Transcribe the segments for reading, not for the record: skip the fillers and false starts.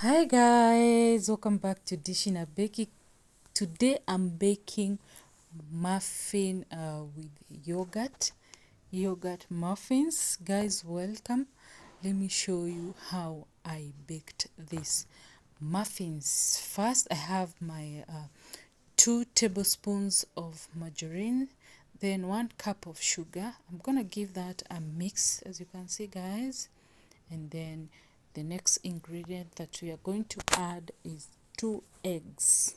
Hi guys, welcome back to Dishing a Baking. Today I'm baking muffin with yogurt muffins. Guys, welcome. Let me show you how I baked these muffins. First, I have my 2 tablespoons of margarine, then 1 cup of sugar. I'm gonna give that a mix, as you can see, guys. And then the next ingredient that we are going to add is 2 eggs.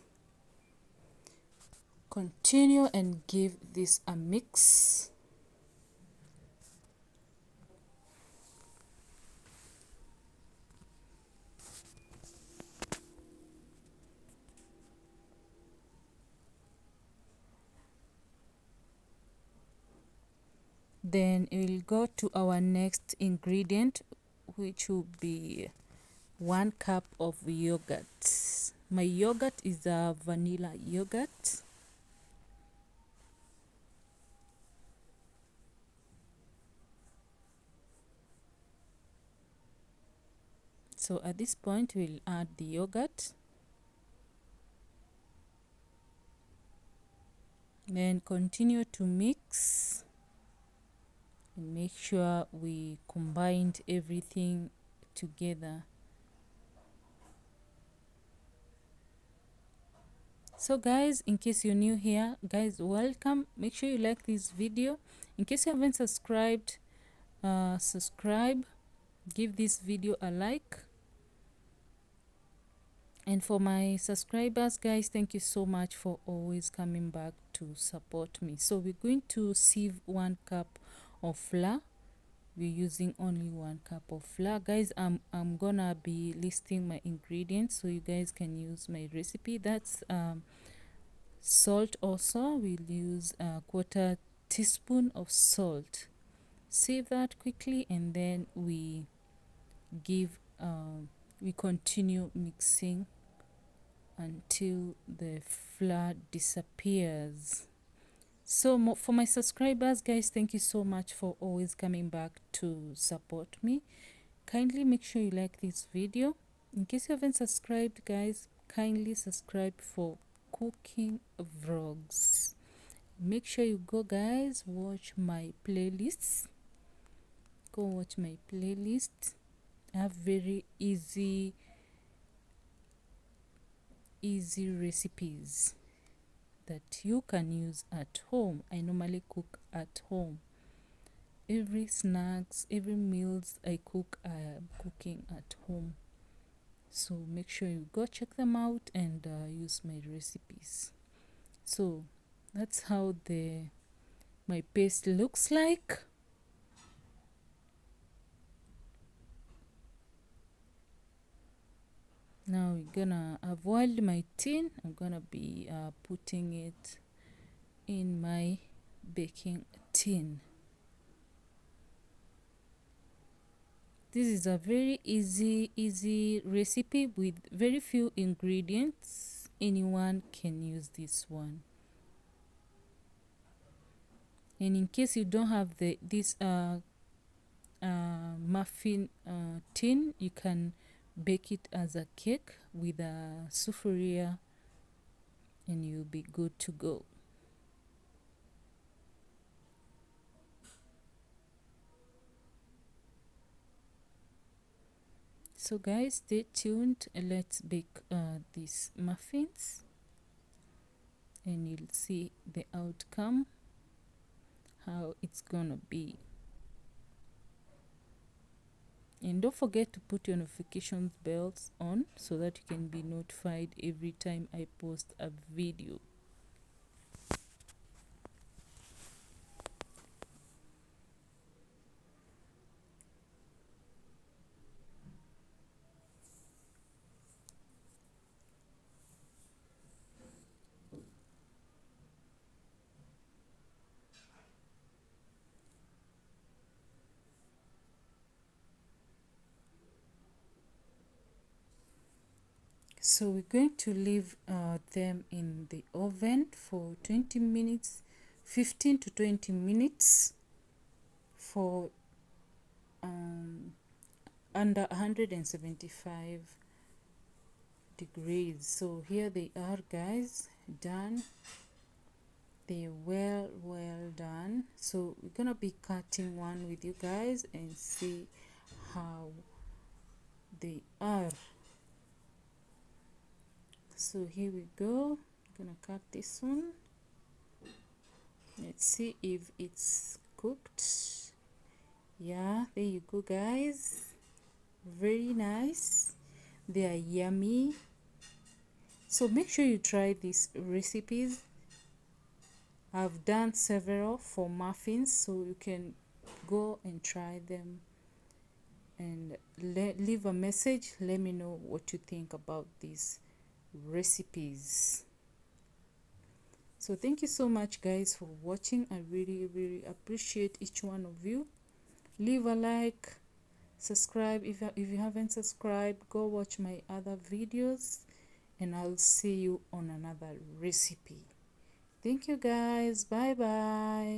Continue and give this a mix. Then we'll go to our next ingredient, which will be 1 cup of yogurt. My yogurt is a vanilla yogurt. So at this point, we'll add the yogurt. Then continue to mix and make sure we combined everything together. So guys, in case you're new here, guys, welcome. Make sure you like this video. In case you haven't subscribed, subscribe, give this video a like. And for my subscribers, guys, thank you so much for always coming back to support me. So we're going to sieve 1 cup of flour. We're using only 1 cup of flour. Guys, I'm gonna be listing my ingredients so you guys can use my recipe. That's salt. Also, we'll use a 1/4 teaspoon of salt. Save that quickly, and then we continue mixing until the flour disappears. So for my subscribers, guys, thank you so much for always coming back to support me. Kindly make sure you like this video. In case you haven't subscribed, guys, kindly subscribe for cooking vlogs. Make sure you go, guys, watch my playlists. Go watch my playlist. I have very easy recipes that you can use at home. I normally cook at home. Every snacks, every meals I cook, I am cooking at home. So make sure you go check them out and use my recipes. So that's how my paste looks like. Now I've boiled my tin. I'm gonna be putting it in my baking tin. This is a very easy recipe with very few ingredients. Anyone can use this one. And in case you don't have this muffin tin, you can bake it as a cake with a sufuria and you'll be good to go. So guys, stay tuned and let's bake these muffins and you'll see the outcome, how it's gonna be. And don't forget to put your notifications bells on so that you can be notified every time I post a video. So we're going to leave them in the oven for 20 minutes, 15 to 20 minutes for under 175 degrees. So here they are, guys, done. They're well done. So we're gonna be cutting one with you guys and see how they are. So here we go. I'm gonna cut this one. Let's see if it's cooked. Yeah, there you go, guys. Very nice. They are yummy. So make sure you try these recipes. I've done several for muffins, so you can go and try them and leave a message. Let me know what you think about these recipes. So thank you so much, guys, for watching. I really appreciate each one of you. Leave a like, subscribe if you haven't subscribed. Go watch my other videos, and I'll see you on another recipe. Thank you, guys. Bye bye.